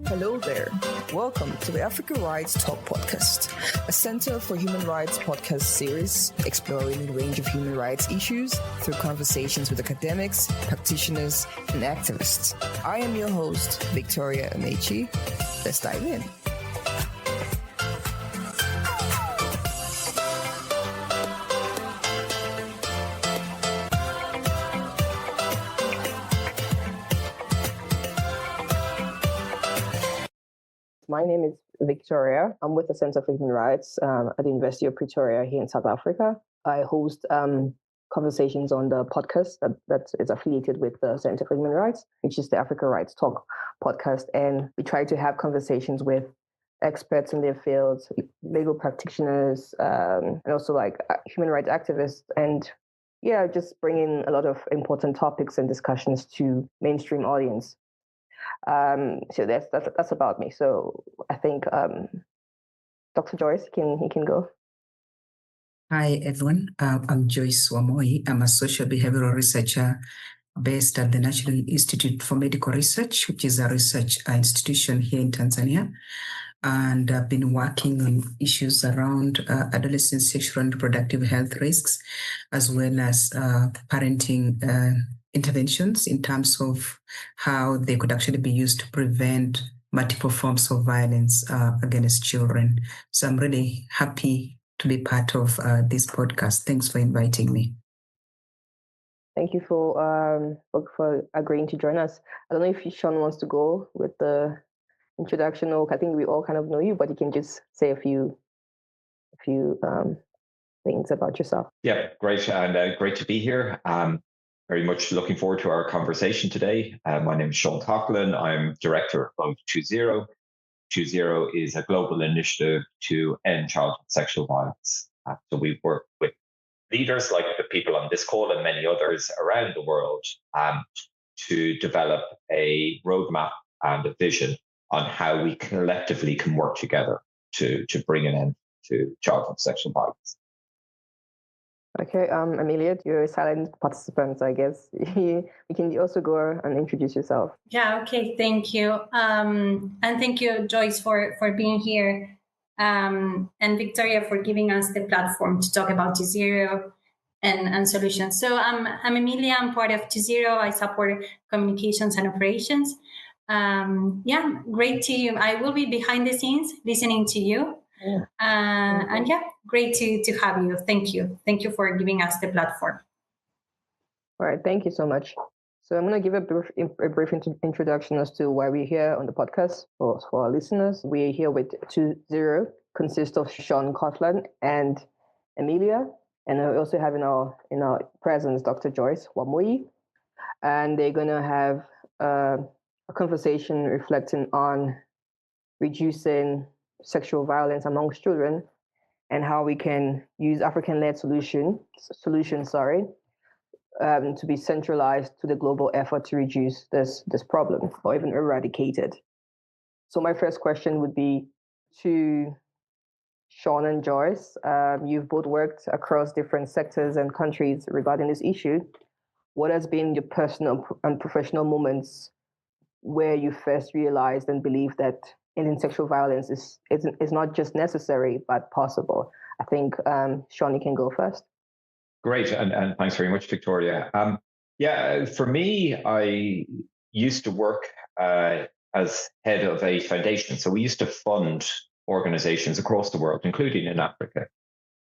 Hello there. Welcome to the Africa Rights Talk podcast, a Center for Human Rights podcast series exploring a range of human rights issues through conversations with academics, practitioners, and activists. I am your host, Victoria Amechi. Let's dive in. My name is Victoria. I'm with the Center for Human Rights at the University of Pretoria here in South Africa. I host conversations on the podcast that is affiliated with the Center for Human Rights, which is the Africa Rights Talk podcast. And we try to have conversations with experts in their fields, legal practitioners, and also human rights activists. And just bringing a lot of important topics and discussions to mainstream audience. So that's about me. So I think Dr. Joyce he can go. Hi everyone. I'm Joyce Wamoyi. I'm a social behavioral researcher based at the National Institute for Medical Research, which is a research institution here in Tanzania. And I've been working on issues around adolescent sexual and reproductive health risks, as well as parenting interventions in terms of how they could actually be used to prevent multiple forms of violence against children. So I'm really happy to be part of this podcast. Thanks for inviting me. Thank you for agreeing to join us. I don't know if Seán wants to go with the introduction, or I think we all kind of know you, but you can just say a few things about yourself. Yeah, great, and great to be here. Very much looking forward to our conversation today. My name is Seán Coughlan. I'm director of 2.0. 2.0 is a global initiative to end childhood sexual violence. So we work with leaders like the people on this call and many others around the world to develop a roadmap and a vision on how we collectively can work together to bring an end to childhood sexual violence. Okay, Amelia, you're a silent participant, I guess. You can also go and introduce yourself. Yeah, okay, thank you. And thank you, Joyce, for being here. And Victoria for giving us the platform to talk about 2.0 and solutions. So I'm Amelia, I'm part of 2.0. I support communications and operations. Great to I will be behind the scenes listening to you. And great to have you. Thank you for giving us the platform. All right, thank you so much. So I'm going to give a brief introduction as to why we're here on the podcast for our listeners. We're here with 2.0, consists of Seán Coughlan and Amelia, and we also have in our presence Dr. Joyce Wamoyi, and they're going to have a conversation reflecting on reducing sexual violence amongst children and how we can use African-led solutions to be centralized to the global effort to reduce this problem or even eradicate it. So my first question would be to Seán and Joyce. You've both worked across different sectors and countries regarding this issue. What has been your personal and professional moments where you first realized and believed that ending sexual violence is not just necessary, but possible? I think, Seán, you can go first. Great, and thanks very much, Victoria. For me, I used to work as head of a foundation. So we used to fund organizations across the world, including in Africa.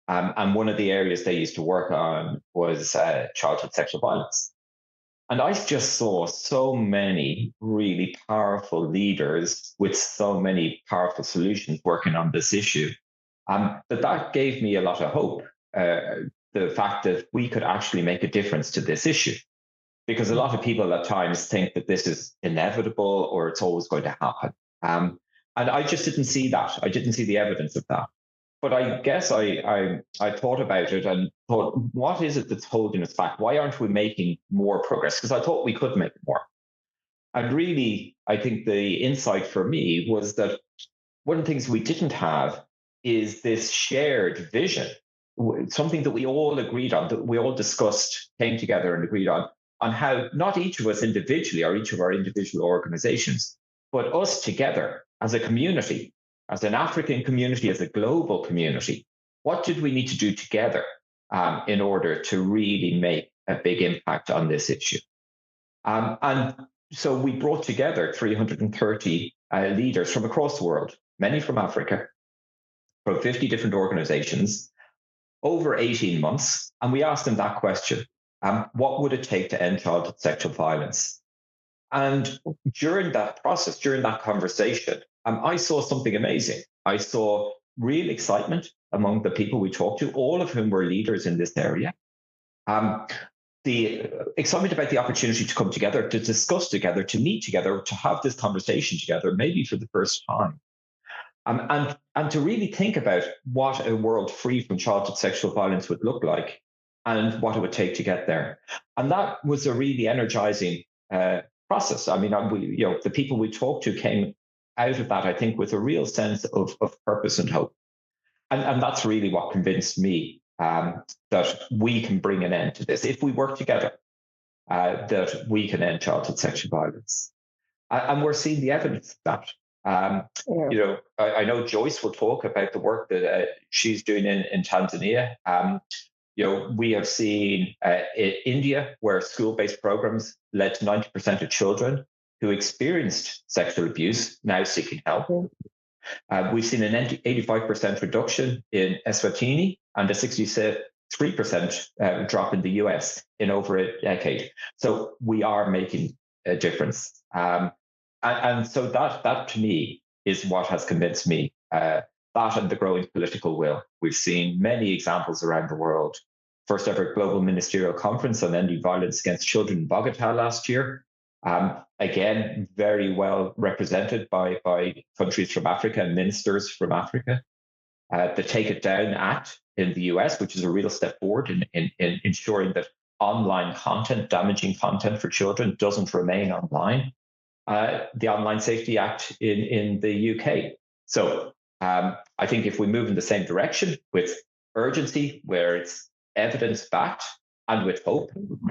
And one of the areas they used to work on was childhood sexual violence. And I just saw so many really powerful leaders with so many powerful solutions working on this issue that gave me a lot of hope. The fact that we could actually make a difference to this issue, because a lot of people at times think that this is inevitable or it's always going to happen. And I just didn't see that. I didn't see the evidence of that. But I guess I thought about it and thought, what is it that's holding us back? Why aren't we making more progress? Because I thought we could make more. And really, I think the insight for me was that one of the things we didn't have is this shared vision, something that we all agreed on, that we all discussed, came together and agreed on how not each of us individually or each of our individual organizations But us together as a community, as an African community, as a global community, what did we need to do together in order to really make a big impact on this issue? And so we brought together 330 leaders from across the world, many from Africa, from 50 different organizations, over 18 months. And we asked them that question, what would it take to end childhood sexual violence? And during that process, during that conversation, I saw something amazing. I saw real excitement among the people we talked to, all of whom were leaders in this area. The excitement about the opportunity to come together, to discuss together, to meet together, to have this conversation together, maybe for the first time. And to really think about what a world free from childhood sexual violence would look like and what it would take to get there. And that was a really energizing process. I mean, the people we talked to came out of that, I think, with a real sense of purpose and hope. And that's really what convinced me that we can bring an end to this if we work together, that we can end childhood sexual violence. And we're seeing the evidence of that. I know Joyce will talk about the work that she's doing in Tanzania. We have seen in India, where school-based programs led to 90% of children who experienced sexual abuse now seeking help. We've seen an 85% reduction in Eswatini and a 63% drop in the US in over a decade. So we are making a difference. And so that to me is what has convinced me, that and the growing political will. We've seen many examples around the world. First ever global ministerial conference on ending violence against children in Bogota last year. Again, very well represented by countries from Africa and ministers from Africa. The Take It Down Act in the US, which is a real step forward in ensuring that online content, damaging content for children, doesn't remain online. The Online Safety Act in the UK. So I think if we move in the same direction with urgency, where it's evidence-backed, and with hope,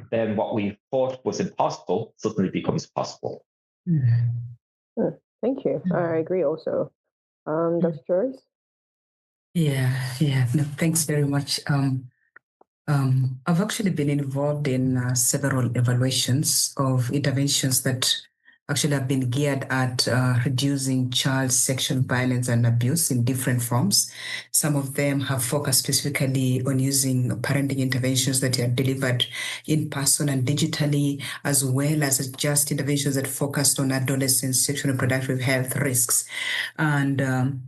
then what we thought was impossible suddenly becomes possible. Thank you. I agree also. Dr. Joyce? Yeah. No, thanks very much. I've actually been involved in several evaluations of interventions that actually have been geared at reducing child sexual violence and abuse in different forms. Some of them have focused specifically on using parenting interventions that are delivered in person and digitally, as well as just interventions that focused on adolescent sexual and reproductive health risks. And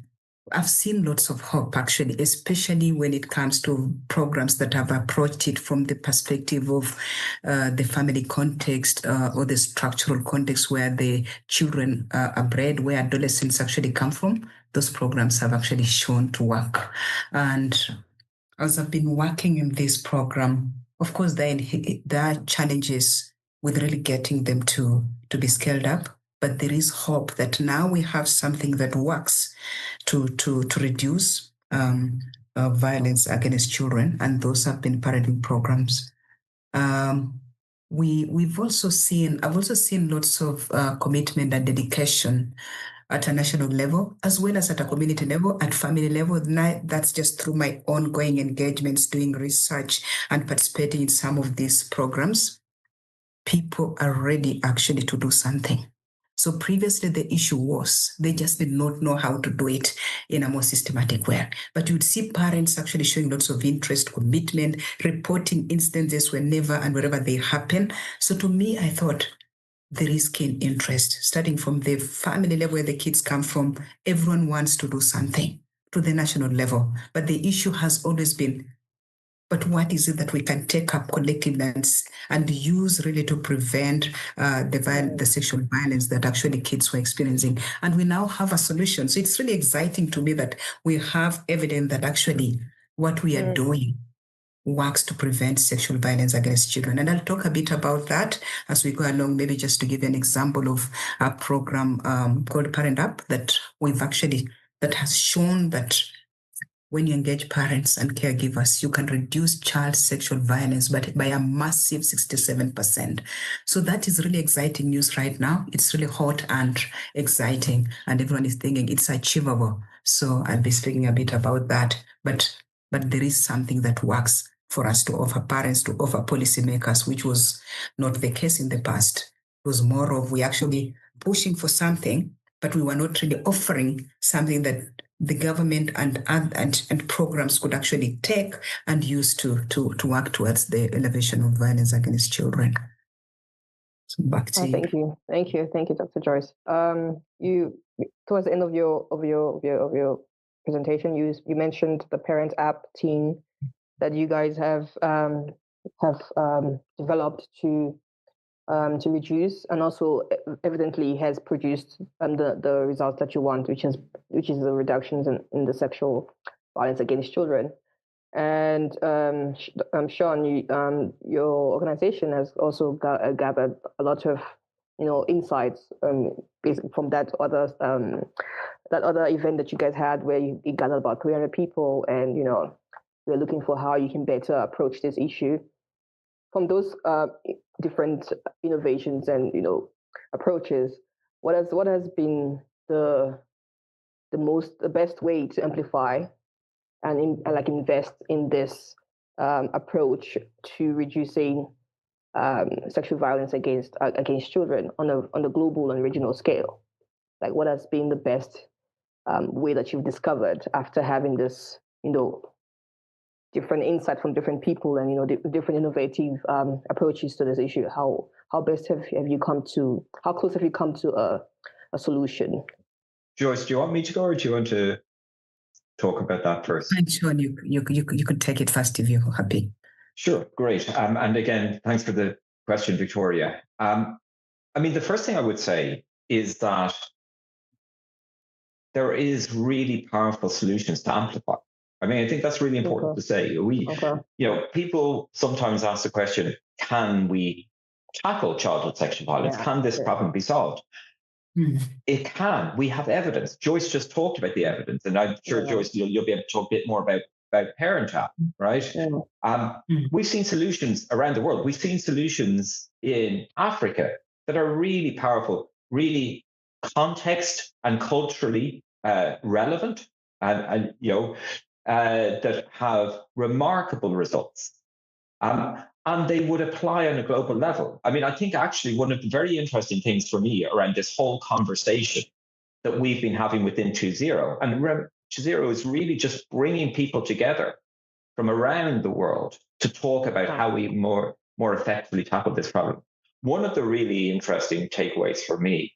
I've seen lots of hope, actually, especially when it comes to programs that have approached it from the perspective of the family context or the structural context where the children are bred, where adolescents actually come from. Those programs have actually shown to work. And as I've been working in this program, of course, there are challenges with really getting them to be scaled up. But there is hope that now we have something that works to reduce violence against children, and those have been parenting programs. I've also seen lots of commitment and dedication at a national level, as well as at a community level, at family level. That's just through my ongoing engagements, doing research and participating in some of these programs. People are ready actually to do something. So previously the issue was they just did not know how to do it in a more systematic way. But you would see parents actually showing lots of interest, commitment, reporting instances whenever and wherever they happen. So to me, I thought there is keen interest, starting from the family level where the kids come from. Everyone wants to do something to the national level. But the issue has always been, but what is it that we can take up collectively and use really to prevent the sexual violence that actually kids were experiencing? And we now have a solution. So it's really exciting to me that we have evidence that actually what we are doing works to prevent sexual violence against children. And I'll talk a bit about that as we go along, maybe just to give you an example of a program called ParentApp that has shown that when you engage parents and caregivers, you can reduce child sexual violence by a massive 67%. So that is really exciting news right now. It's really hot and exciting, and everyone is thinking it's achievable. So I'll be speaking a bit about that. But there is something that works for us to offer parents, to offer policymakers, which was not the case in the past. It was more of we actually pushing for something, but we were not really offering something that the government and programs could actually take and use to work towards the elevation of violence against children. So back to you. Thank you, Dr. Joyce. You towards the end of your presentation, you mentioned the ParentApp Teen that you guys have developed to reduce, and also evidently has produced the results that you want, which is the reductions in the sexual violence against children. And Seán, your organization has also gathered a lot of insights basically from that other event that you guys had, where you gathered about 300 people, and we're looking for how you can better approach this issue. From those different innovations and approaches, what has been the best way to amplify and invest in this approach to reducing sexual violence against children on a global and regional scale? Like, what has been the best way that you've discovered after having this different insight from different people and different innovative approaches to this issue? How close have you come to a solution? Joyce, do you want me to go, or do you want to talk about that first? I'm sure you could take it first if you're happy. Sure, great. And again, thanks for the question, Victoria. The first thing I would say is that there is really powerful solutions to amplify. I think that's really important to say. People sometimes ask the question, can we tackle childhood sexual violence? Can this problem be solved? It can. We have evidence. Joyce just talked about the evidence, and I'm sure, Joyce, you'll be able to talk a bit more about ParentApp, right? We've seen solutions around the world. We've seen solutions in Africa that are really powerful, really context and culturally relevant, and that have remarkable results. And they would apply on a global level. I think actually one of the very interesting things for me around this whole conversation that we've been having within 2.0, and remember, 2.0 is really just bringing people together from around the world to talk about how we more effectively tackle this problem. One of the really interesting takeaways for me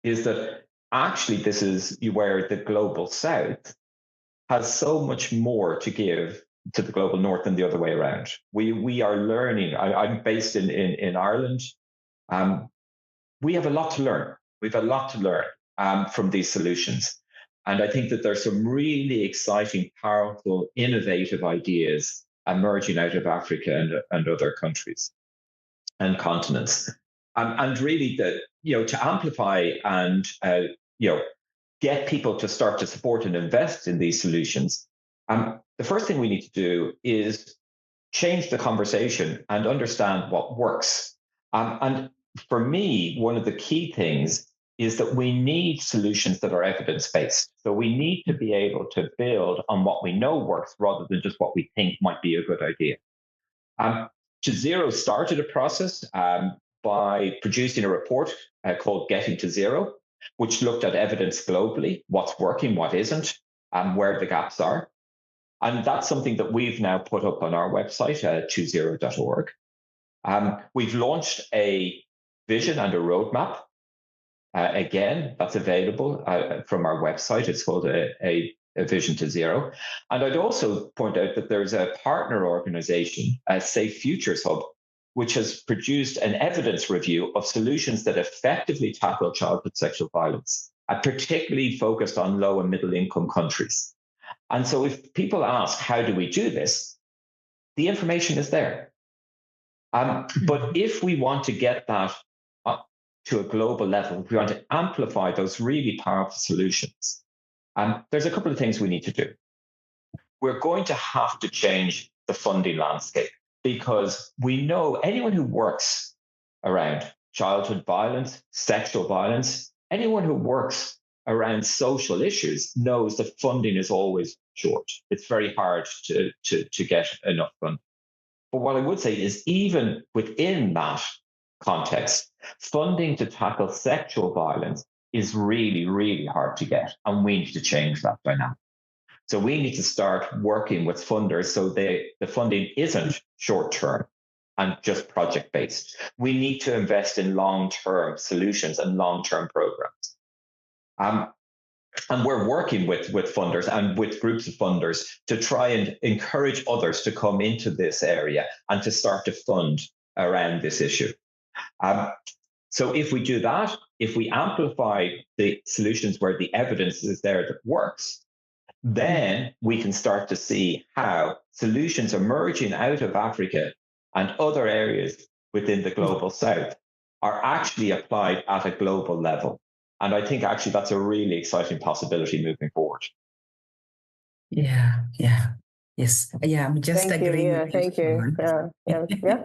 is that actually this is where the global South has so much more to give to the global North than the other way around. We are learning. I'm based in Ireland. We have a lot to learn. We've a lot to learn from these solutions. And I think that there's some really exciting, powerful, innovative ideas emerging out of Africa and other countries and continents. And really to amplify and get people to start to support and invest in these solutions, the first thing we need to do is change the conversation and understand what works. And for me, one of the key things is that we need solutions that are evidence-based. So we need to be able to build on what we know works rather than just what we think might be a good idea. 2.0 started a process by producing a report called Getting to Zero, which looked at evidence globally, what's working, what isn't, and where the gaps are. And that's something that we've now put up on our website, 2.0.org. We've launched a vision and a roadmap. Again, that's available from our website. It's called a Vision to Zero. And I'd also point out that there's a partner organization, Safe Futures Hub, which has produced an evidence review of solutions that effectively tackle childhood sexual violence, particularly focused on low and middle income countries. And so if people ask, how do we do this? The information is there. But if we want to get that to a global level, if we want to amplify those really powerful solutions, there's a couple of things we need to do. we're going to have to change the funding landscape, because we know anyone who works around childhood violence, sexual violence, anyone who works around social issues knows that funding is always short. It's very hard to get enough funding. But what I would say is, even within that context, funding to tackle sexual violence is really, really hard to get, and we need to change that dynamic. So we need to start working with funders so the funding isn't short-term and just project-based. We need to invest in long-term solutions and long-term programs. And we're working with funders and with groups of funders to try and encourage others to come into this area and to start to fund around this issue. So if we do that, if we amplify the solutions where the evidence is there that works, then we can start to see how solutions emerging out of Africa and other areas within the global south are actually applied at a global level. And I think actually that's a really exciting possibility moving forward. Yeah. Yes. Yeah, I'm just agreeing. Yeah, thank you. Yeah.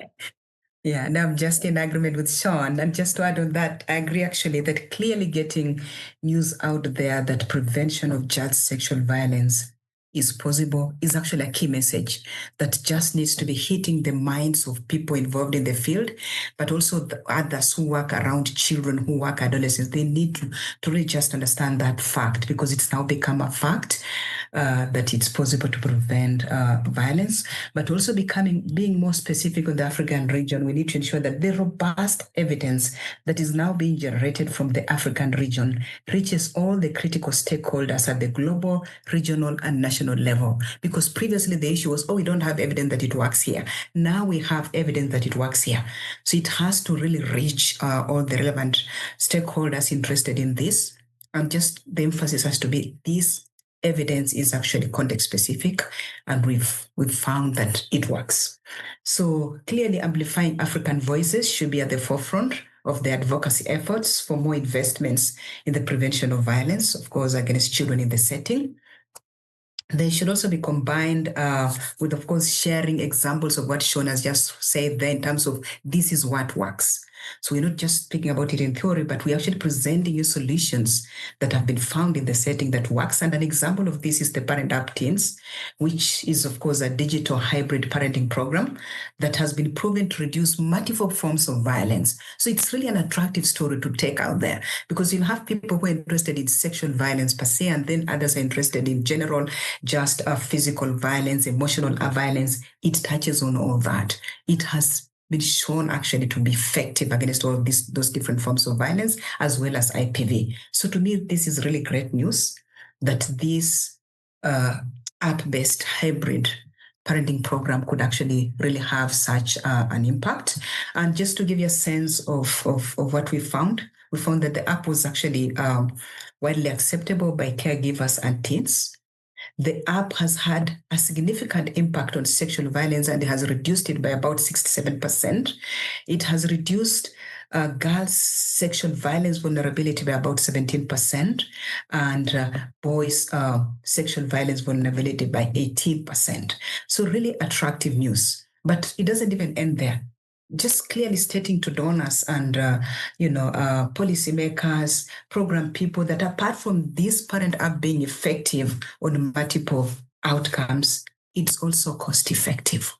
Yeah, and I'm just in agreement with Seán. And just to add on that, I agree actually that clearly getting news out there that prevention of child sexual violence is possible is actually a key message that just needs to be hitting the minds of people involved in the field, but also the others who work around children, who work adolescents. They need to really just understand that fact, because it's now become a fact that it's possible to prevent violence, but also being more specific on the African region. We need to ensure that the robust evidence that is now being generated from the African region reaches all the critical stakeholders at the global, regional, and national level. Because previously the issue was, we don't have evidence that it works here. Now we have evidence that it works here. So it has to really reach all the relevant stakeholders interested in this. And just the emphasis has to be this evidence is actually context specific, and we've found that it works. So clearly amplifying African voices should be at the forefront of the advocacy efforts for more investments in the prevention of violence, of course, against children in the setting. They should also be combined with, of course, sharing examples of what Seán has just said there in terms of this is what works. So we're not just speaking about it in theory, but we're actually presenting you solutions that have been found in the setting that works. And an example of this is the ParentApp Teens, which is, of course, a digital hybrid parenting program that has been proven to reduce multiple forms of violence. So it's really an attractive story to take out there, because you have people who are interested in sexual violence per se, and then others are interested in general, just physical violence, emotional violence. It touches on all that. It has been shown actually to be effective against all those different forms of violence, as well as IPV. So to me, this is really great news that this app-based hybrid parenting program could actually really have such an impact. And just to give you a sense of what we found that the app was actually widely acceptable by caregivers and teens. The app has had a significant impact on sexual violence, and it has reduced it by about 67%. It has reduced girls' sexual violence vulnerability by about 17%, and boys' sexual violence vulnerability by 18%. So really attractive news. But it doesn't even end there. Just clearly stating to donors and policymakers, program people, that apart from this ParentApp being effective on multiple outcomes, it's also cost effective.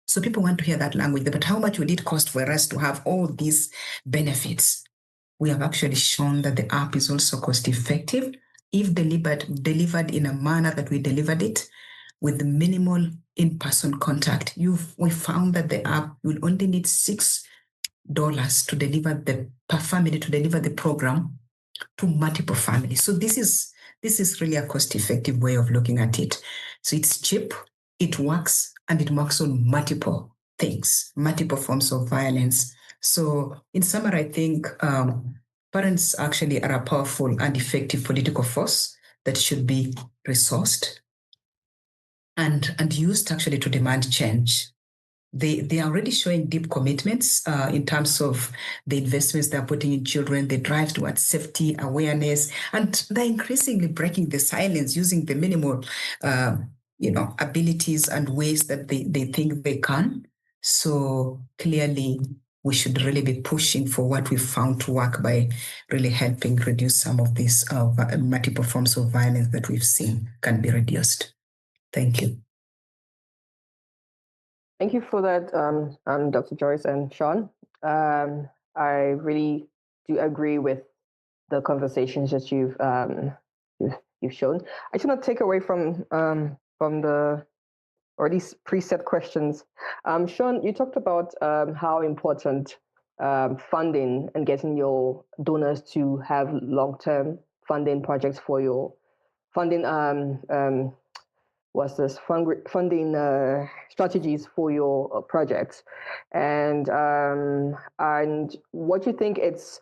So people want to hear that language, but how much would it cost for us to have all these benefits? We have actually shown that the app is also cost effective if delivered in a manner that we delivered it, with minimal in-person contact. We found that the app will only need $6 to deliver per family to deliver the program to multiple families. So this is really a cost-effective way of looking at it. So it's cheap, it works, and it works on multiple things, multiple forms of violence. So in summary, I think parents actually are a powerful and effective political force that should be resourced and used actually to demand change. They are already showing deep commitments in terms of the investments they're putting in children, the drive towards safety, awareness, and they're increasingly breaking the silence using the minimal abilities and ways that they think they can. So clearly, we should really be pushing for what we found to work by really helping reduce some of these multiple forms of violence that we've seen can be reduced. Thank you. Thank you for that, Dr. Joyce and Seán. I really do agree with the conversations that you've shown. I just want to take away from the already preset questions. Seán, you talked about how important funding and getting your donors to have long-term funding projects for your funding. Funding strategies for your projects, and what you think it's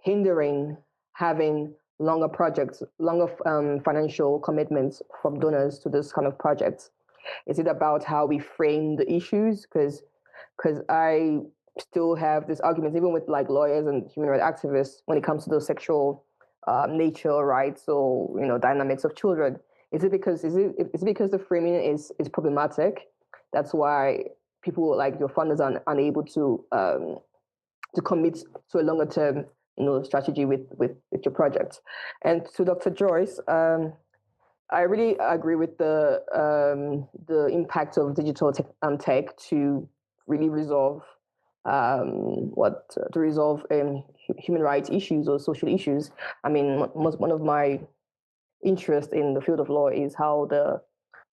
hindering having longer projects, longer financial commitments from donors to this kind of projects? Is it about how we frame the issues? Because I still have this argument, even with like lawyers and human rights activists, when it comes to the sexual nature rights or dynamics of children. Is it because the framing is problematic? That's why people like your funders are unable to commit to a longer term strategy with your project. And to Dr. Joyce, I really agree with the impact of digital tech to really resolve human rights issues or social issues. I mean, one of my interest in the field of law is how the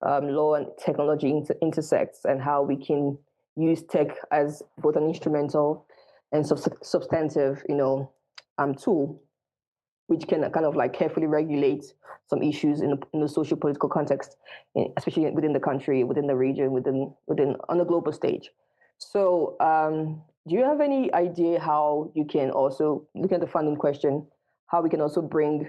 law and technology intersects, and how we can use tech as both an instrumental and substantive, tool, which can kind of like carefully regulate some issues in the social political context, especially within the country, within the region, within on the global stage. So, do you have any idea how you can also, looking at the funding question, how we can also bring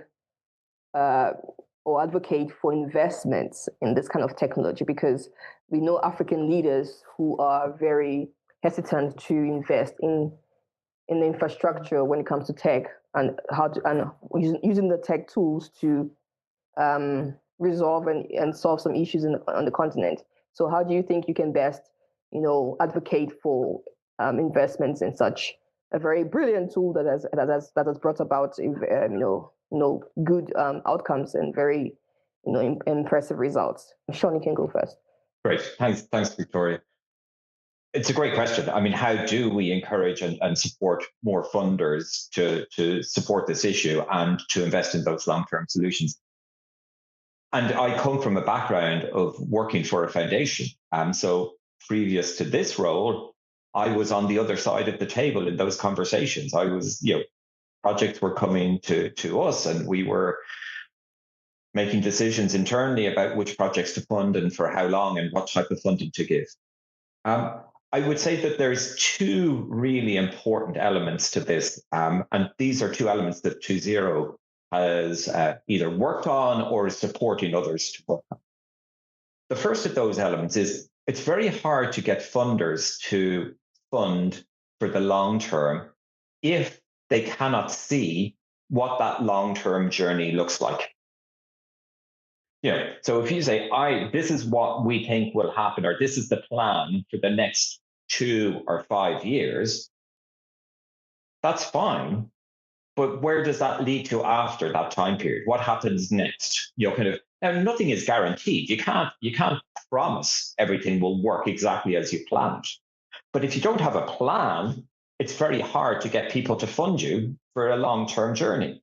or advocate for investments in this kind of technology? Because we know African leaders who are very hesitant to invest in the infrastructure when it comes to tech, and using the tech tools to resolve and solve some issues on the continent. So how do you think you can best, advocate for investments in such a very brilliant tool that has brought about good outcomes and very impressive results? Seán, you can go first. Great, thanks, Victoria. It's a great question. I mean, how do we encourage and support more funders to support this issue and to invest in those long-term solutions? And I come from a background of working for a foundation. So previous to this role, I was on the other side of the table in those conversations. I was, projects were coming to us, and we were making decisions internally about which projects to fund and for how long and what type of funding to give. I would say that there's two really important elements to this, and these are two elements that 2.0 has either worked on or is supporting others to work on. The first of those elements is it's very hard to get funders to fund for the long term if they cannot see what that long-term journey looks like. So if you say, this is what we think will happen, or this is the plan for the next 2 or 5 years, that's fine. But where does that lead to after that time period? What happens next? Now, nothing is guaranteed. You can't promise everything will work exactly as you planned. But if you don't have a plan, it's very hard to get people to fund you for a long-term journey.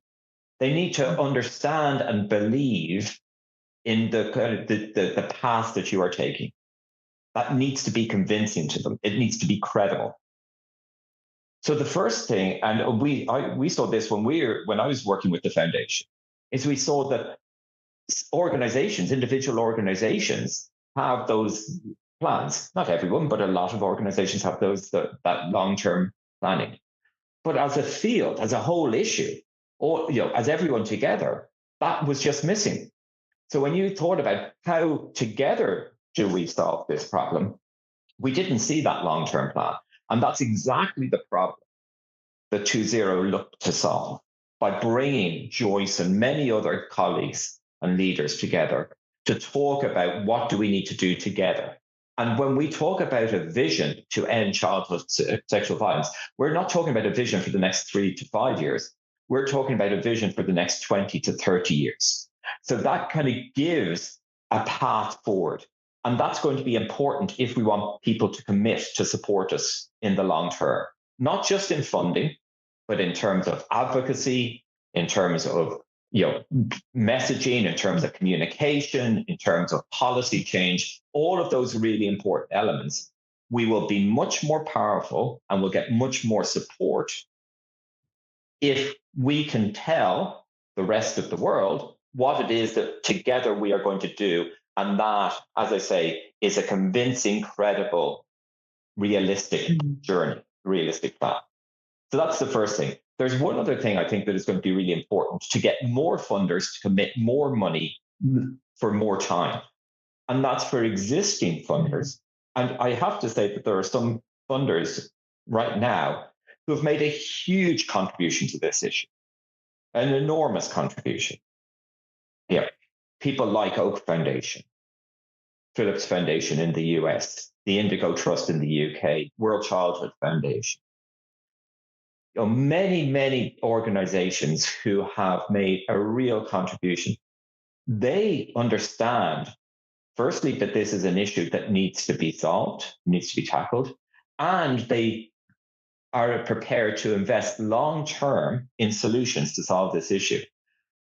They need to understand and believe in the path that you are taking. That needs to be convincing to them. It needs to be credible. So the first thing, and we saw this when I was working with the foundation, is we saw that individual organizations have those plans. Not everyone, but a lot of organizations have that long-term planning. But as a field, as a whole issue, or as everyone together, that was just missing. So when you thought about how together do we solve this problem, we didn't see that long-term plan. And that's exactly the problem that 2.0 looked to solve by bringing Joyce and many other colleagues and leaders together to talk about what do we need to do together. And when we talk about a vision to end childhood sexual violence, we're not talking about a vision for the next 3 to 5 years. We're talking about a vision for the next 20 to 30 years. So that kind of gives a path forward. And that's going to be important if we want people to commit to support us in the long term, not just in funding, but in terms of advocacy, in terms of messaging, in terms of communication, in terms of policy change, all of those really important elements. We will be much more powerful and we'll get much more support if we can tell the rest of the world what it is that together we are going to do. And that, as I say, is a convincing, credible, realistic journey, realistic plan. So that's the first thing. There's one other thing I think that is going to be really important to get more funders to commit more money for more time. And that's for existing funders. And I have to say that there are some funders right now who have made a huge contribution to this issue, an enormous contribution. Yeah, people like Oak Foundation, Phillips Foundation in the US, the Indigo Trust in the UK, World Childhood Foundation. Many, many organizations who have made a real contribution. They understand, firstly, that this is an issue that needs to be solved, needs to be tackled, and they are prepared to invest long-term in solutions to solve this issue.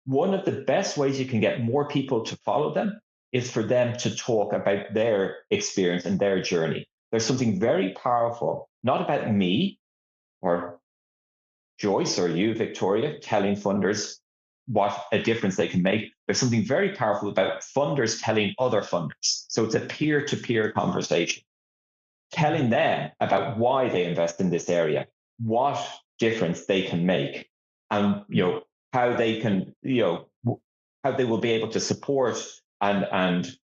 One of the best ways you can get more people to follow them is for them to talk about their experience and their journey. There's something very powerful, not about me or Joyce or you, Victoria, telling funders what a difference they can make. There's something very powerful about funders telling other funders. So it's a peer-to-peer conversation, telling them about why they invest in this area, what difference they can make, and how they can, how they will be able to support and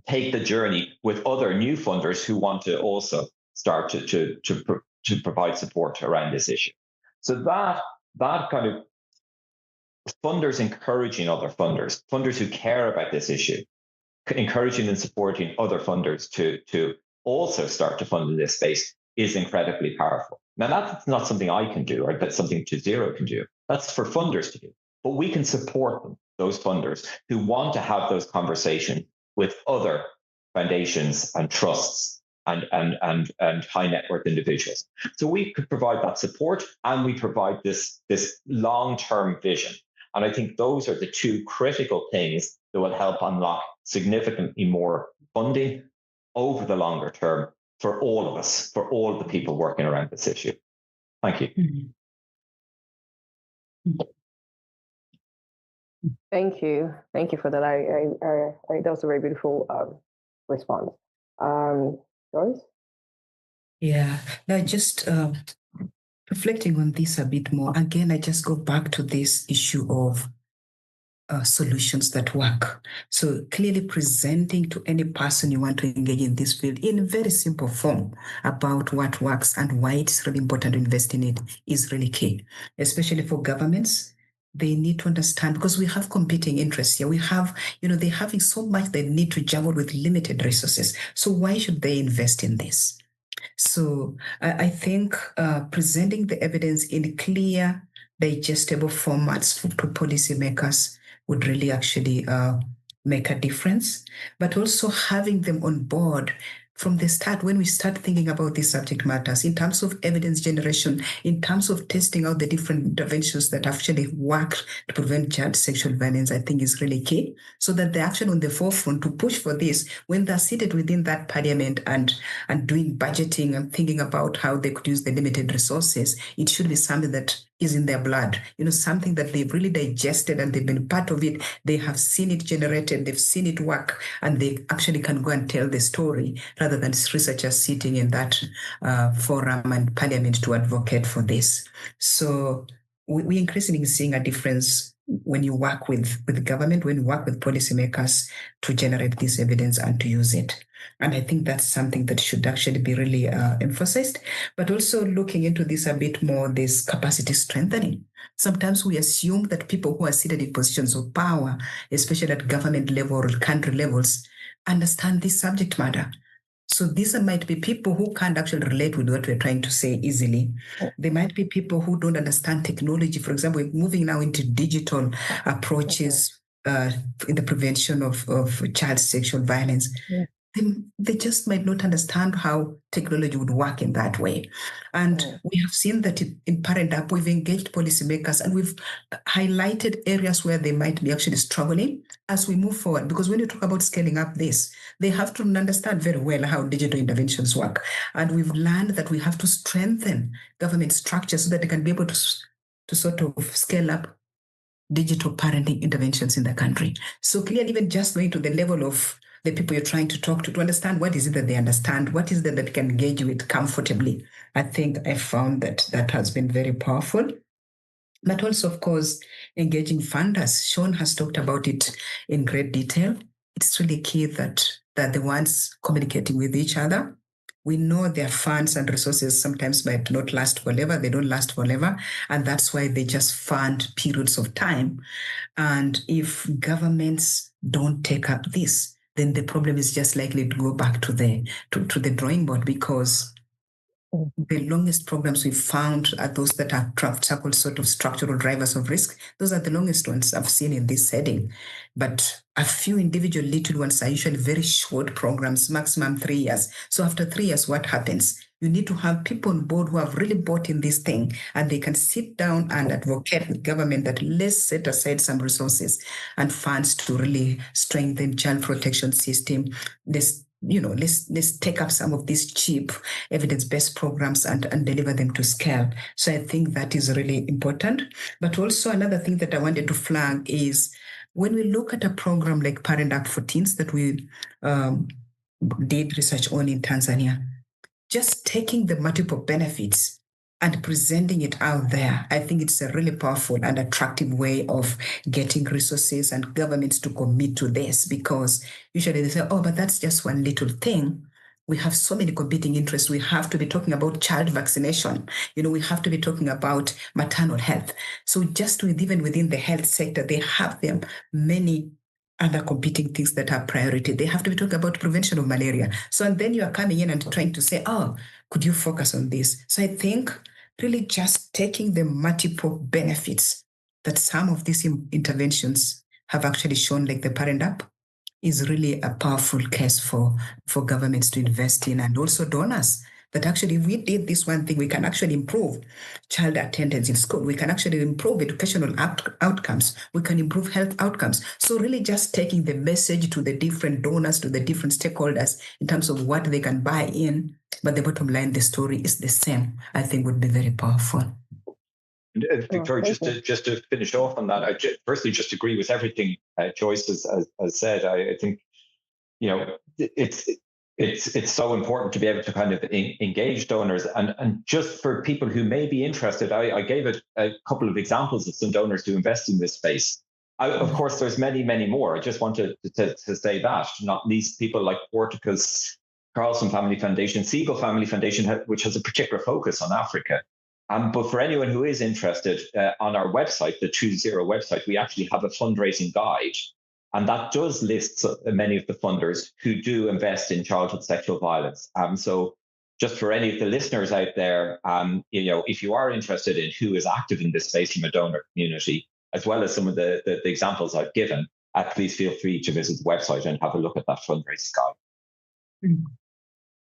take the journey with other new funders who want to also start to provide support around this issue. So that kind of funders encouraging other funders who care about this issue, encouraging and supporting other funders to also start to fund in this space is incredibly powerful. Now, that's not something I can do, or that's something Zero can do. That's for funders to do. But we can support them, those funders who want to have those conversations with other foundations and trusts and high net worth individuals. So we could provide that support, and we provide this long-term vision. And I think those are the two critical things that will help unlock significantly more funding over the longer term for all of us, for all of the people working around this issue. Thank you. Thank you for that. I that was a very beautiful response. Joyce? Yeah, now just reflecting on this a bit more. Again, I just go back to this issue of solutions that work. So clearly presenting to any person you want to engage in this field in very simple form about what works and why it's really important to invest in it is really key, especially for governments. They need to understand, because we have competing interests here. We have, they're having so much they need to juggle with limited resources. So why should they invest in this? So I think presenting the evidence in clear, digestible formats to policymakers would really actually make a difference, but also having them on board from the start when we start thinking about these subject matters in terms of evidence generation, in terms of testing out the different interventions that actually work to prevent child sexual violence, I think is really key, so that they're actually on the forefront to push for this when they're seated within that parliament and doing budgeting and thinking about how they could use the limited resources. It should be something that is in their blood, something that they've really digested and they've been part of it. They have seen it generated, they've seen it work, and they actually can go and tell the story rather than researchers sitting in that forum and parliament to advocate for this. So we're increasingly seeing a difference when you work with the government, when you work with policymakers to generate this evidence and to use it. And I think that's something that should actually be really emphasized, but also looking into this a bit more, this capacity strengthening. Sometimes we assume that people who are seated in positions of power, especially at government level or country levels, understand this subject matter. So these might be people who can't actually relate with what we're trying to say easily. They might be people who don't understand technology. For example, we're moving now into digital approaches in the prevention of child sexual violence. Yeah. They just might not understand how technology would work in that way. And we have seen that in ParentApp, we've engaged policymakers and we've highlighted areas where they might be actually struggling as we move forward. Because when you talk about scaling up this, they have to understand very well how digital interventions work. And we've learned that we have to strengthen government structures so that they can be able to sort of scale up digital parenting interventions in the country. So clearly, even just going to the level of the people you're trying to talk to understand what is it that they understand, what is it that they can engage with comfortably. I think I found that has been very powerful. But also, of course, engaging funders. Seán has talked about it in great detail. It's really key that the ones communicating with each other. We know their funds and resources sometimes might not last forever. They don't last forever. And that's why they just fund periods of time. And if governments don't take up this, then the problem is just likely to go back to the drawing board, because the longest programs we've found are those that are so-called sort of structural drivers of risk. Those are the longest ones I've seen in this setting. But a few individual little ones are usually very short programs, maximum 3 years. So after 3 years, what happens? You need to have people on board who have really bought in this thing, and they can sit down and advocate with government that let's set aside some resources and funds to really strengthen child protection system. Let's take up some of these cheap evidence-based programs and deliver them to scale. So I think that is really important. But also another thing that I wanted to flag is when we look at a program like ParentApp for Teens that we did research on in Tanzania, just taking the multiple benefits and presenting it out there, I think it's a really powerful and attractive way of getting resources and governments to commit to this, because usually they say, oh, but that's just one little thing. We have so many competing interests. We have to be talking about child vaccination. We have to be talking about maternal health. So just even within the health sector, they have them many other competing things that are priority. They have to be talking about prevention of malaria. So, and then you are coming in and trying to say, oh, could you focus on this? So I think really just taking the multiple benefits that some of these interventions have actually shown, like the ParentApp, is really a powerful case for governments to invest in, and also donors. That actually, if we did this one thing, we can actually improve child attendance in school. We can actually improve educational outcomes. We can improve health outcomes. So really just taking the message to the different donors, to the different stakeholders in terms of what they can buy in. But the bottom line, the story is the same, I think would be very powerful. Victoria, just to finish off on that, I firstly just agree with everything Joyce has said. I think, it's so important to be able to kind of engage donors, and just for people who may be interested, I gave a couple of examples of some donors who invest in this space. Of course, there's many, many more. I just wanted to say that, not least people like Portica's Carlson Family Foundation, Siegel Family Foundation, which has a particular focus on Africa. But for anyone who is interested, on our website, the 20 website, we actually have a fundraising guide. And that does list many of the funders who do invest in childhood sexual violence. So just for any of the listeners out there, if you are interested in who is active in this space from a donor community, as well as some of the examples I've given, please feel free to visit the website and have a look at that fundraising guide.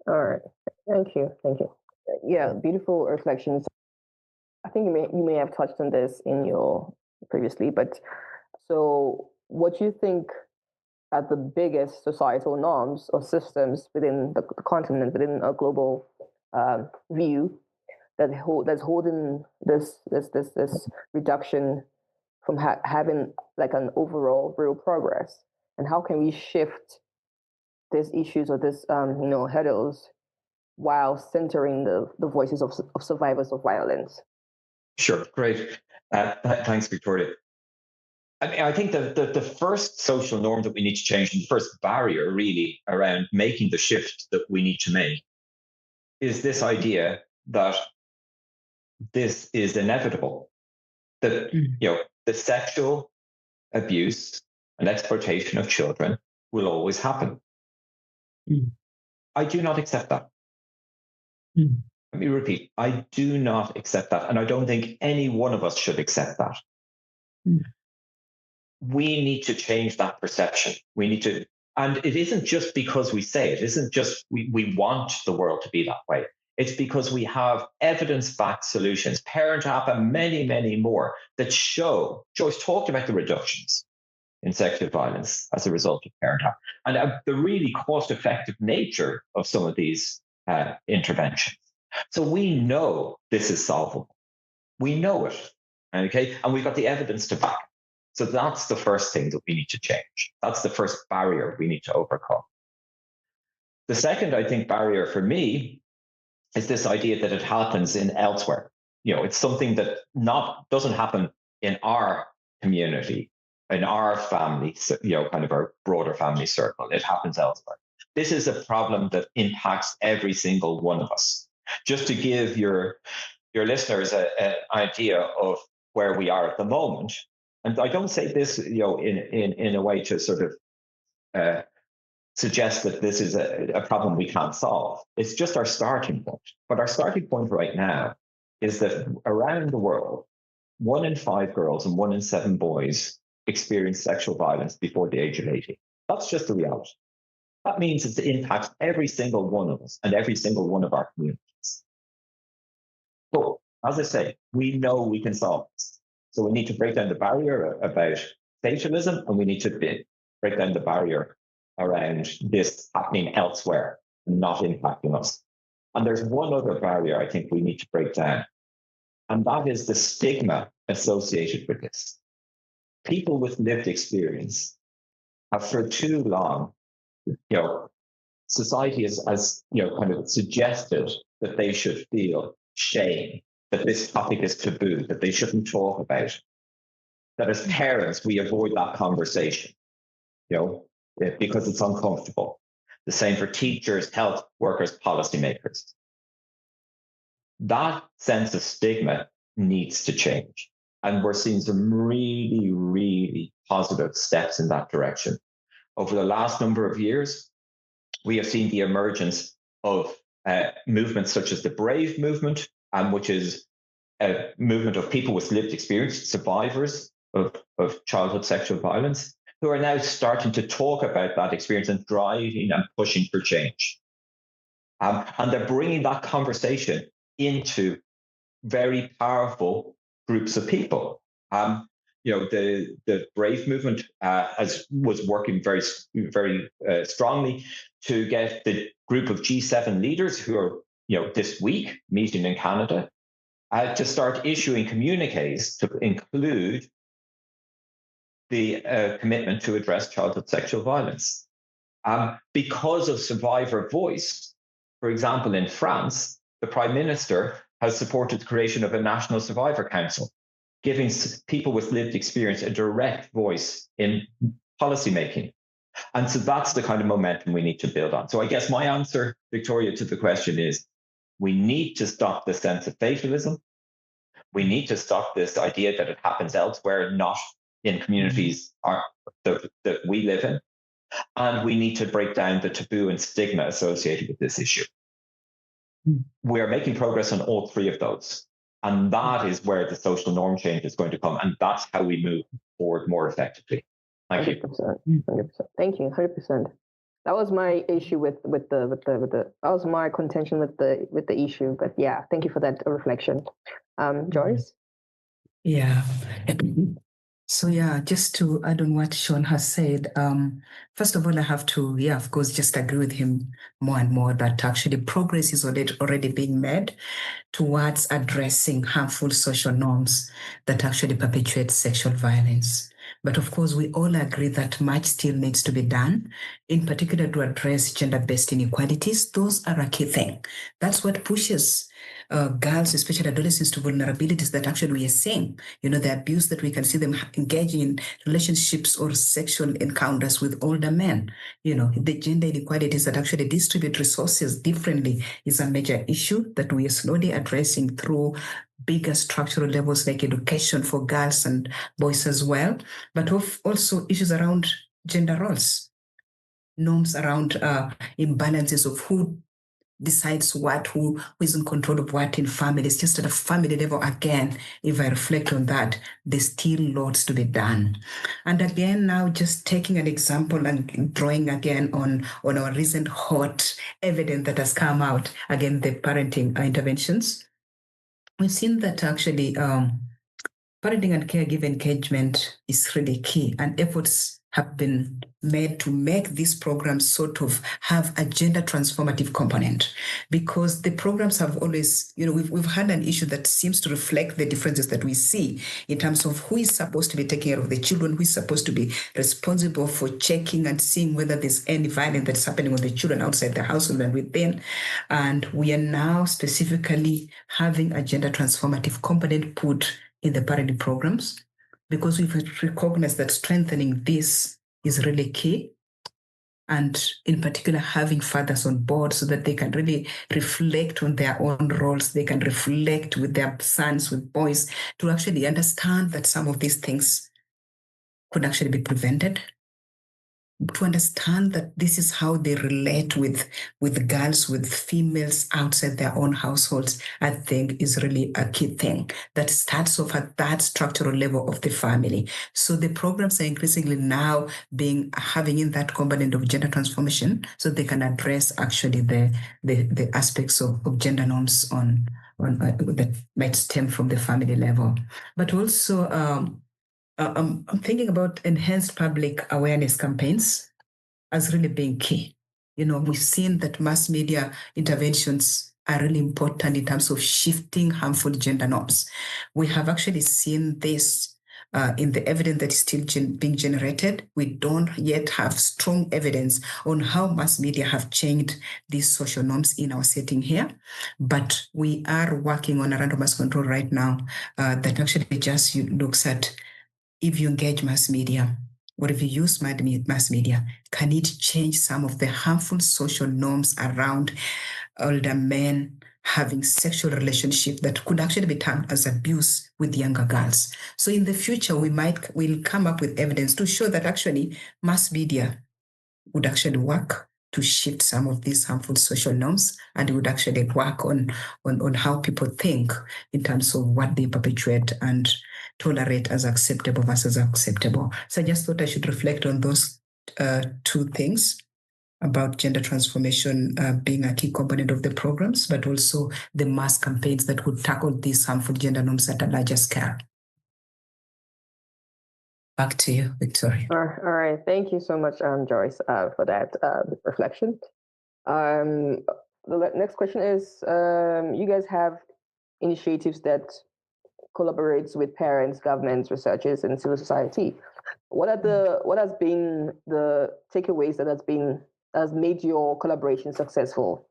All right. Thank you. Yeah, beautiful reflections. I think you may have touched on this in your previously, but so what you think are the biggest societal norms or systems within the continent, within a global view, that's holding this reduction from having like an overall real progress, and how can we shift these issues or this hurdles while centering the voices of survivors of violence? Sure, great. Thanks, Victoria. I think the first social norm that we need to change, and the first barrier really around making the shift that we need to make, is this idea that this is inevitable. That the sexual abuse and exploitation of children will always happen. I do not accept that. Let me repeat, I do not accept that. And I don't think any one of us should accept that. We need to change that perception. We need to, and it isn't just because we say it isn't just we want the world to be that way. It's because we have evidence-backed solutions, ParentApp and many, many more that show, Joyce talked about the reductions in sexual violence as a result of ParentApp and the really cost-effective nature of some of these interventions. So we know this is solvable. We know it, okay? And we've got the evidence to back it. So that's the first thing that we need to change. That's the first barrier we need to overcome. The second, I think, barrier for me is this idea that it happens in elsewhere. It's something that doesn't happen in our community, in our family, kind of our broader family circle. It happens elsewhere. This is a problem that impacts every single one of us. Just to give your listeners an idea of where we are at the moment, and I don't say this, in a way to sort of suggest that this is a problem we can't solve. It's just our starting point. But our starting point right now is that around the world, 1 in 5 girls and 1 in 7 boys experience sexual violence before the age of 18. That's just the reality. That means it impacts every single one of us and every single one of our communities. But as I say, we know we can solve this. So we need to break down the barrier about fatalism, and we need to break down the barrier around this happening elsewhere and not impacting us. And there's one other barrier I think we need to break down, and that is the stigma associated with this. People with lived experience have for too long, society has kind of suggested that they should feel shame, that this topic is taboo, that they shouldn't talk about it. That as parents, we avoid that conversation, because it's uncomfortable. The same for teachers, health workers, policymakers. That sense of stigma needs to change. And we're seeing some really, really positive steps in that direction. Over the last number of years, we have seen the emergence of movements such as the BRAVE movement, which is a movement of people with lived experience, survivors of childhood sexual violence, who are now starting to talk about that experience and driving and pushing for change. And they're bringing that conversation into very powerful groups of people. The BRAVE movement was working very, very strongly to get the group of G7 leaders who are, this week meeting in Canada, to start issuing communiques to include the commitment to address childhood sexual violence. Because of survivor voice, for example, in France, the Prime Minister has supported the creation of a National Survivor Council, giving people with lived experience a direct voice in policymaking. And so that's the kind of momentum we need to build on. So I guess my answer, Victoria, to the question is, we need to stop the sense of fatalism. We need to stop this idea that it happens elsewhere, not in communities that we live in. And we need to break down the taboo and stigma associated with this issue. We are making progress on all 3 of those. And that is where the social norm change is going to come. And that's how we move forward more effectively. Thank you. 100%. Thank you. 100%. That was my issue with the that was my contention with the issue. But yeah, thank you for that reflection. Joyce? Yeah. So yeah, just to add on what Seán has said, first of all, I have to, of course, just agree with him more and more that actually progress is already being made towards addressing harmful social norms that actually perpetuate sexual violence. But of course, we all agree that much still needs to be done, in particular to address gender-based inequalities. Those are a key thing. That's what pushes girls, especially adolescents, to vulnerabilities that actually we are seeing. The abuse that we can see them engaging in relationships or sexual encounters with older men. The gender inequalities that actually distribute resources differently is a major issue that we are slowly addressing through bigger structural levels like education for girls and boys as well, but also issues around gender roles, norms around imbalances of who decides what, who is in control of what in families. Just at a family level, again, if I reflect on that, there's still lots to be done. And again, now just taking an example and drawing again on our recent hot evidence that has come out, again, the parenting interventions. We've seen that actually parenting and caregiver engagement is really key, and efforts have been made to make these programs sort of have a gender transformative component, because the programs have always, we've had an issue that seems to reflect the differences that we see in terms of who is supposed to be taking care of the children, who is supposed to be responsible for checking and seeing whether there's any violence that's happening with the children outside the household and within. And we are now specifically having a gender transformative component put in the parenting programs, because we've recognized that strengthening this is really key. And in particular, having fathers on board so that they can really reflect on their own roles. They can reflect with their sons, with boys, to actually understand that some of these things could actually be prevented. To understand that this is how they relate with girls, with females outside their own households, I think is really a key thing that starts off at that structural level of the family. So the programs are increasingly now having in that component of gender transformation, so they can address actually the aspects of gender norms on that might stem from the family level. But also I'm thinking about enhanced public awareness campaigns as really being key. We've seen that mass media interventions are really important in terms of shifting harmful gender norms. We have actually seen this in the evidence that is still being generated. We don't yet have strong evidence on how mass media have changed these social norms in our setting here. But we are working on a randomized control right now that actually just looks at, if you engage mass media, or if you use mass media, can it change some of the harmful social norms around older men having sexual relationships that could actually be termed as abuse with younger girls? So in the future, we'll come up with evidence to show that actually mass media would actually work to shift some of these harmful social norms, and it would actually work on how people think in terms of what they perpetuate and tolerate as acceptable versus acceptable. So I just thought I should reflect on those two things about gender transformation being a key component of the programs, but also the mass campaigns that would tackle these harmful gender norms at a larger scale. Back to you, Victoria. All right. Thank you so much, Joyce, for that reflection. The next question is, you guys have initiatives that collaborates with parents, governments, researchers, and civil society. What has been the takeaways that has made your collaboration successful?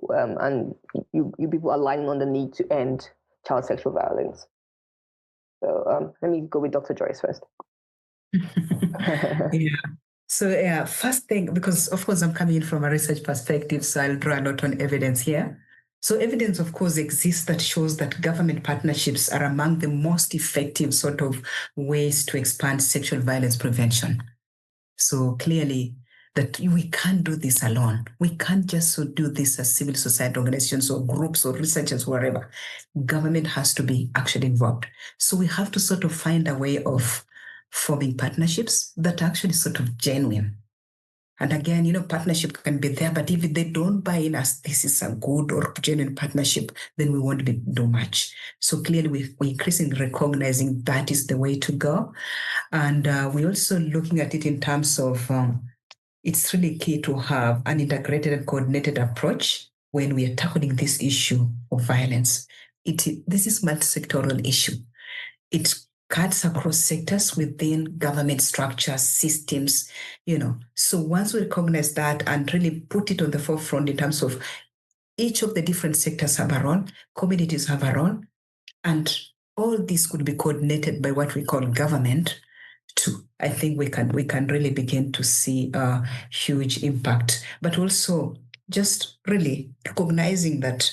And you people aligning on the need to end child sexual violence. So let me go with Dr. Joyce first. Yeah. So first thing, because of course I'm coming in from a research perspective, so I'll draw a lot on evidence here. So evidence, of course, exists that shows that government partnerships are among the most effective sort of ways to expand sexual violence prevention. So clearly that we can't do this alone. We can't just do this as civil society organizations or groups or researchers, wherever. Government has to be actually involved. So we have to sort of find a way of forming partnerships that are actually sort of genuine. And again, partnership can be there, but if they don't buy in as this is a good or genuine partnership, then we won't do much. So clearly we're increasingly recognizing that is the way to go. And we're also looking at it in terms of it's really key to have an integrated and coordinated approach when we are tackling this issue of violence. This is a multi-sectoral issue. It cuts across sectors within government structures, systems, So once we recognize that and really put it on the forefront in terms of each of the different sectors have a role, communities have a role, and all this could be coordinated by what we call government too. I think we can really begin to see a huge impact, but also just really recognizing that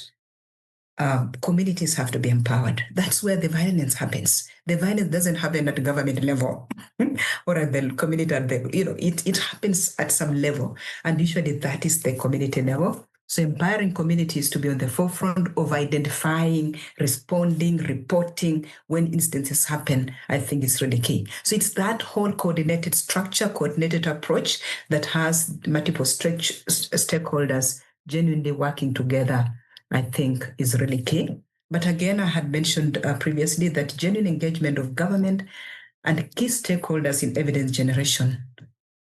communities have to be empowered. That's where the violence happens. The violence doesn't happen at the government level or at the community level. It happens at some level, and usually that is the community level. So empowering communities to be on the forefront of identifying, responding, reporting when instances happen, I think is really key. So it's that whole coordinated structure, coordinated approach that has multiple stakeholders genuinely working together, I think is really key. But again, I had mentioned previously that genuine engagement of government and key stakeholders in evidence generation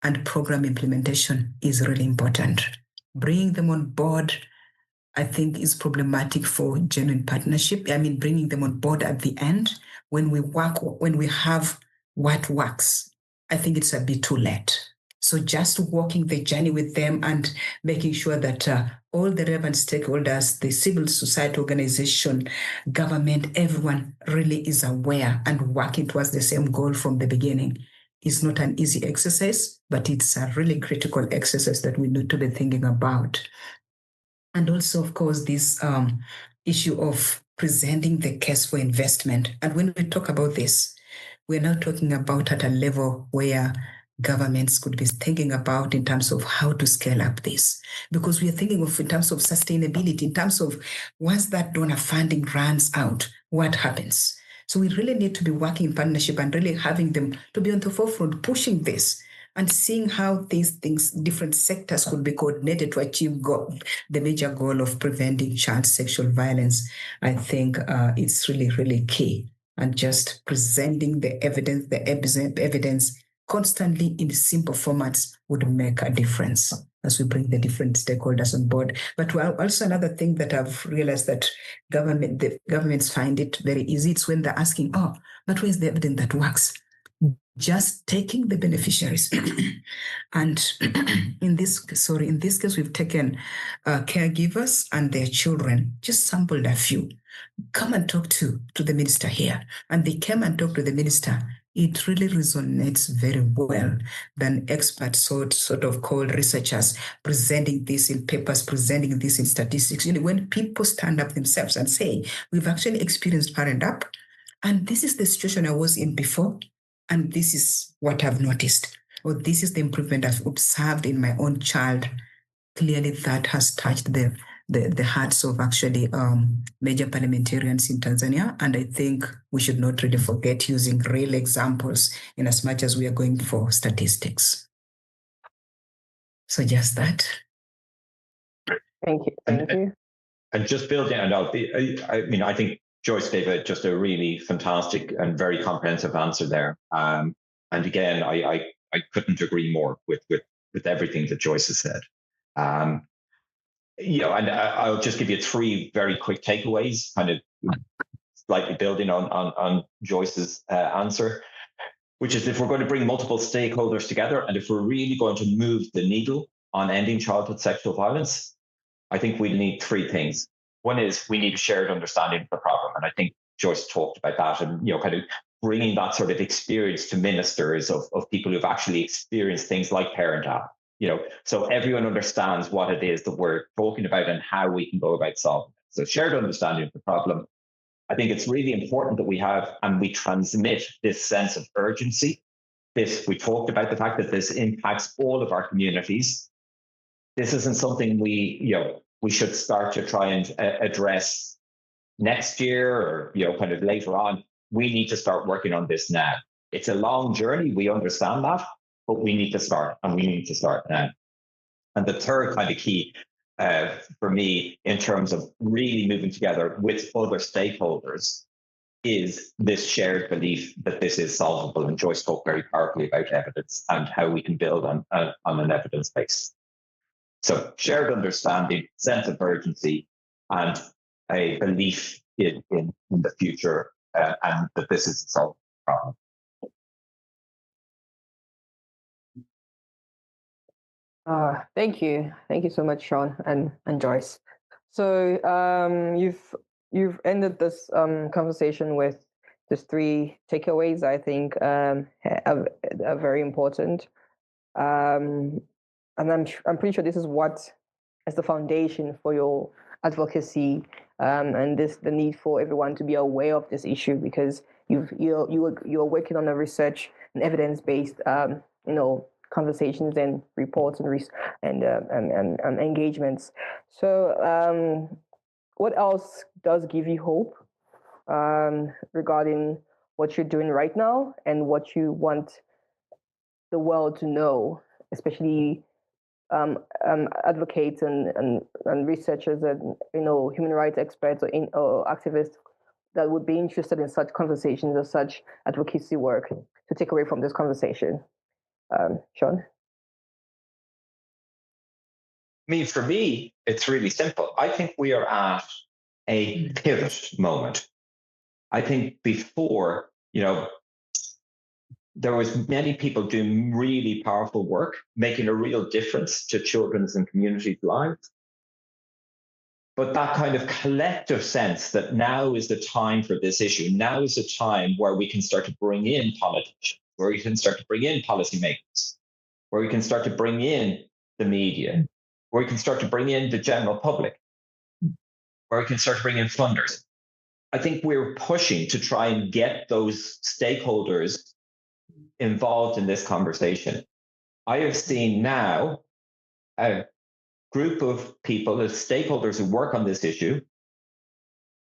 and program implementation is really important. Bringing them on board, I think, is problematic for genuine partnership. I mean, bringing them on board at the end when we have what works, I think it's a bit too late. So just walking the journey with them and making sure that all the relevant stakeholders, the civil society organization, government, everyone really is aware and working towards the same goal from the beginning. It's not an easy exercise, but it's a really critical exercise that we need to be thinking about. And also, of course, this issue of presenting the case for investment. And when we talk about this, we're now talking about at a level where governments could be thinking about in terms of how to scale up this. Because we are thinking of in terms of sustainability, in terms of once that donor funding runs out, what happens? So we really need to be working in partnership and really having them to be on the forefront, pushing this and seeing how these things, different sectors could be coordinated to achieve the major goal of preventing child sexual violence. I think it's really, really key. And just presenting the evidence constantly in simple formats would make a difference as we bring the different stakeholders on board. But also another thing that I've realized that the governments find it very easy. It's when they're asking, but where's the evidence that works? Just taking the beneficiaries. And in this case, we've taken caregivers and their children, just sampled a few. Come and talk to the minister here. And they came and talked to the minister. It really resonates very well than experts sort of called researchers presenting this in papers, presenting this in statistics. When people stand up themselves and say, we've actually experienced ParentApp, and this is the situation I was in before, and this is what I've noticed, or this is the improvement I've observed in my own child. Clearly, that has touched the hearts of actually major parliamentarians in Tanzania. And I think we should not really forget using real examples in as much as we are going for statistics. So just that. Thank you. Thank you. And just building, and I think Joyce gave just a really fantastic and very comprehensive answer there. And again, I couldn't agree more with everything that Joyce has said. And I'll just give you 3 very quick takeaways, kind of slightly building on Joyce's answer, which is if we're going to bring multiple stakeholders together and if we're really going to move the needle on ending childhood sexual violence, I think we need 3 things. One is we need a shared understanding of the problem. And I think Joyce talked about that and, kind of bringing that sort of experience to ministers of people who've actually experienced things like ParentApp, so everyone understands what it is that we're talking about and how we can go about solving it. So shared understanding of the problem. I think it's really important that we have and we transmit this sense of urgency. We talked about the fact that this impacts all of our communities. This isn't something we should start to try and address next year or, kind of later on. We need to start working on this now. It's a long journey. We understand that, but we need to start, and we need to start now. And the third kind of key for me in terms of really moving together with other stakeholders is this shared belief that this is solvable. And Joyce talked very powerfully about evidence and how we can build on an evidence base. So shared understanding, sense of urgency, and a belief in the future and that this is a solvable problem. Thank you. Thank you so much, Seán and Joyce. So you've ended this conversation with just 3 takeaways. I think are very important, and I'm pretty sure this is what is the foundation for your advocacy, and the need for everyone to be aware of this issue, because you're working on a research and evidence-based conversations and reports and engagements. So what else does give you hope regarding what you're doing right now and what you want the world to know, especially advocates and researchers and human rights experts or activists that would be interested in such conversations or such advocacy work to take away from this conversation? Seán? For me, it's really simple. I think we are at a pivot moment. I think before, there was many people doing really powerful work, making a real difference to children's and communities' lives. But that kind of collective sense that now is the time for this issue, now is the time where we can start to bring in politicians, where we can start to bring in policymakers, where we can start to bring in the media, where we can start to bring in the general public, where we can start to bring in funders. I think we're pushing to try and get those stakeholders involved in this conversation. I have seen now a group of people, as stakeholders who work on this issue,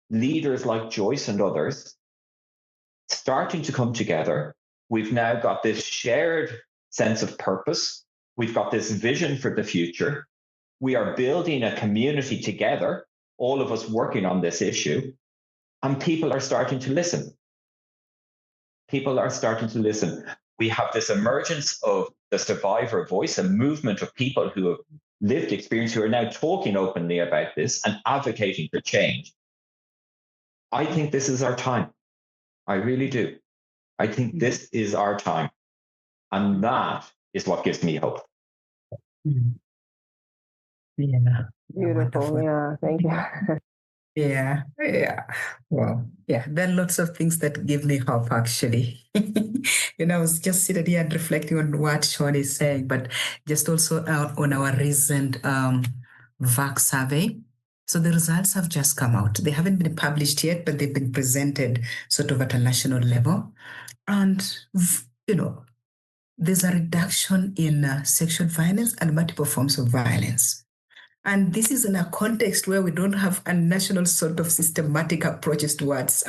leaders like Joyce and others, starting to come together. We've now got this shared sense of purpose. We've got this vision for the future. We are building a community together, all of us working on this issue, and people are starting to listen. People are starting to listen. We have this emergence of the survivor voice, a movement of people who have lived experience, who are now talking openly about this and advocating for change. I think this is our time. I really do. I think this is our time. And that is what gives me hope. Yeah. Beautiful. Wonderful. Yeah. Thank you. Yeah. Well, yeah, there are lots of things that give me hope, actually. I was just sitting here and reflecting on what Seán is saying, but just also on our recent VAC survey. So the results have just come out. They haven't been published yet, but they've been presented sort of at a national level. And, there's a reduction in sexual violence and multiple forms of violence. And this is in a context where we don't have a national sort of systematic approaches towards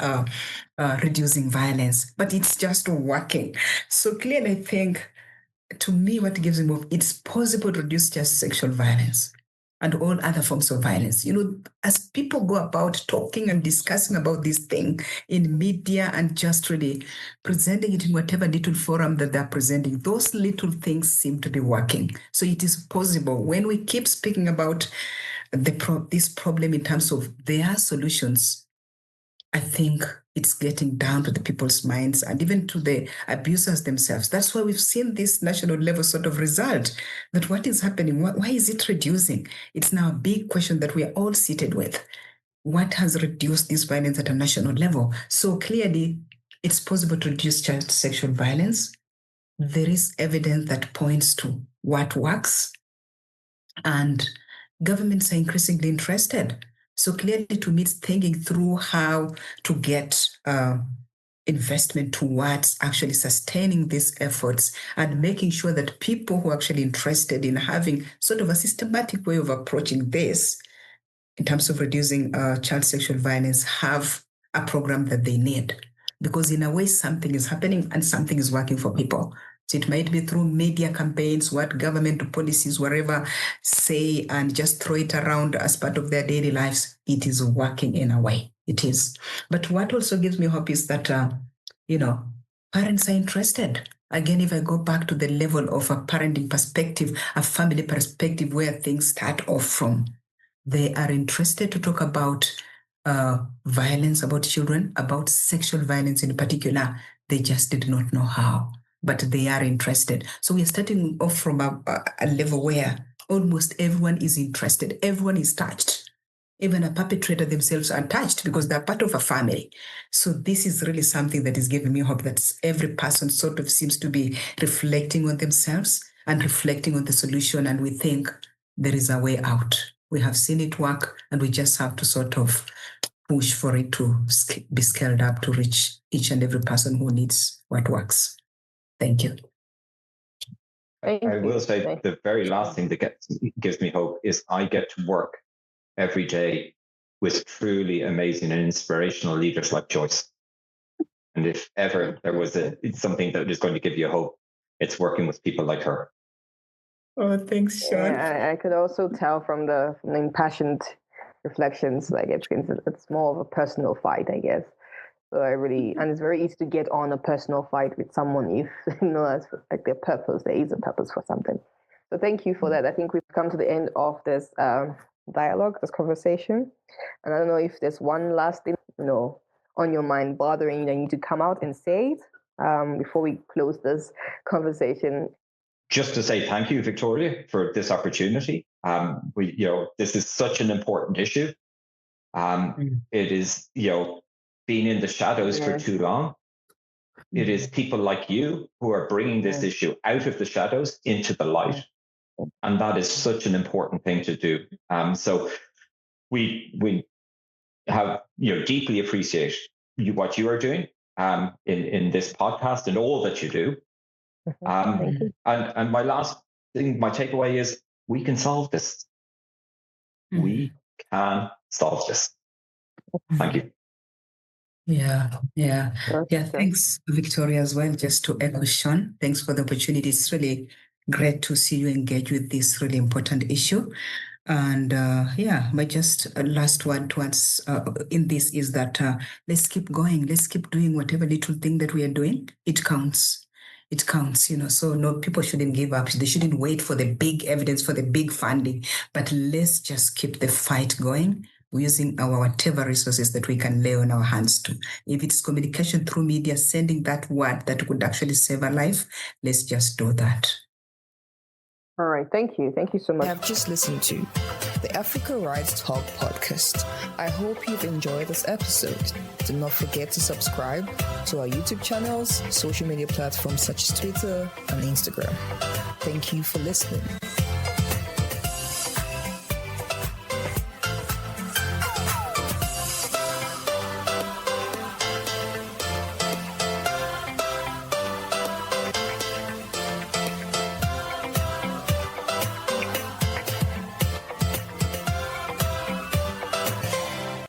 reducing violence, but it's just working. So clearly, I think, to me, what gives me hope, it's possible to reduce just sexual violence and all other forms of violence. As people go about talking and discussing about this thing in media and just really presenting it in whatever little forum that they're presenting, those little things seem to be working. So it is possible. When we keep speaking about this problem in terms of their solutions, I think it's getting down to the people's minds and even to the abusers themselves. That's why we've seen this national level sort of result, that what is happening, why is it reducing? It's now a big question that we are all seated with. What has reduced this violence at a national level? So clearly, it's possible to reduce child sexual violence. There is evidence that points to what works, and governments are increasingly interested. So clearly, to me, it's thinking through how to get investment towards actually sustaining these efforts and making sure that people who are actually interested in having sort of a systematic way of approaching this in terms of reducing child sexual violence have a program that they need. Because in a way, something is happening and something is working for people. So it might be through media campaigns, what government policies, wherever, say, and just throw it around as part of their daily lives. It is working in a way. It is. But what also gives me hope is that, parents are interested. Again, if I go back to the level of a parenting perspective, a family perspective where things start off from, they are interested to talk about violence, about children, about sexual violence in particular. They just did not know how, but they are interested. So we are starting off from a level where almost everyone is interested, everyone is touched. even a perpetrator themselves are touched because they're part of a family. So this is really something that is giving me hope that every person sort of seems to be reflecting on themselves and reflecting on the solution. And we think there is a way out. We have seen it work, and we just have to sort of push for it to be scaled up to reach each and every person who needs what works. Thank you. I will say the very last thing that gives me hope is I get to work every day with truly amazing and inspirational leaders like Joyce. And if ever there was something that is going to give you hope, it's working with people like her. Oh, thanks, Sean. Yeah, I could also tell from the impassioned reflections, like it's more of a personal fight, I guess. So and it's very easy to get on a personal fight with someone if that's like their purpose. There is a purpose for something. So thank you for that. I think we've come to the end of this dialogue, this conversation. And I don't know if there's one last thing, on your mind bothering you need to come out and say it before we close this conversation. Just to say thank you, Victoria, for this opportunity. This is such an important issue. It is, been in the shadows for too long. It is people like you who are bringing this issue out of the shadows into the light. And that is such an important thing to do. So we have, deeply appreciate what you are doing in this podcast and all that you do. And my last thing, my takeaway is we can solve this. We can solve this. Thank you. Yeah. Thanks, Victoria, as well. Just to echo Sean, thanks for the opportunity. It's really great to see you engage with this really important issue. And my just last word to us in this is that let's keep going. Let's keep doing whatever little thing that we are doing. It counts. It counts, so no, people shouldn't give up. They shouldn't wait for the big evidence, for the big funding, but let's just keep the fight going using our whatever resources that we can lay on our hands to. If it's communication through media, sending that word that could actually save a life, let's just do that. All right. Thank you. Thank you so much. You have just listened to the Africa Rights Talk podcast. I hope you've enjoyed this episode. Do not forget to subscribe to our YouTube channels, social media platforms such as Twitter and Instagram. Thank you for listening.